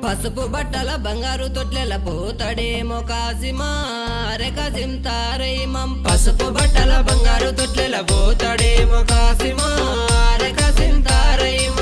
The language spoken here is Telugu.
పసుపు బట్టల బంగారు తొట్లెల పోతాడేమో కాసిమా రే కాసిం తారైమం పసుపు బట్టల బంగారు తొట్లెల పోతాడేమో కాసిమా రే కాసిం తారైమం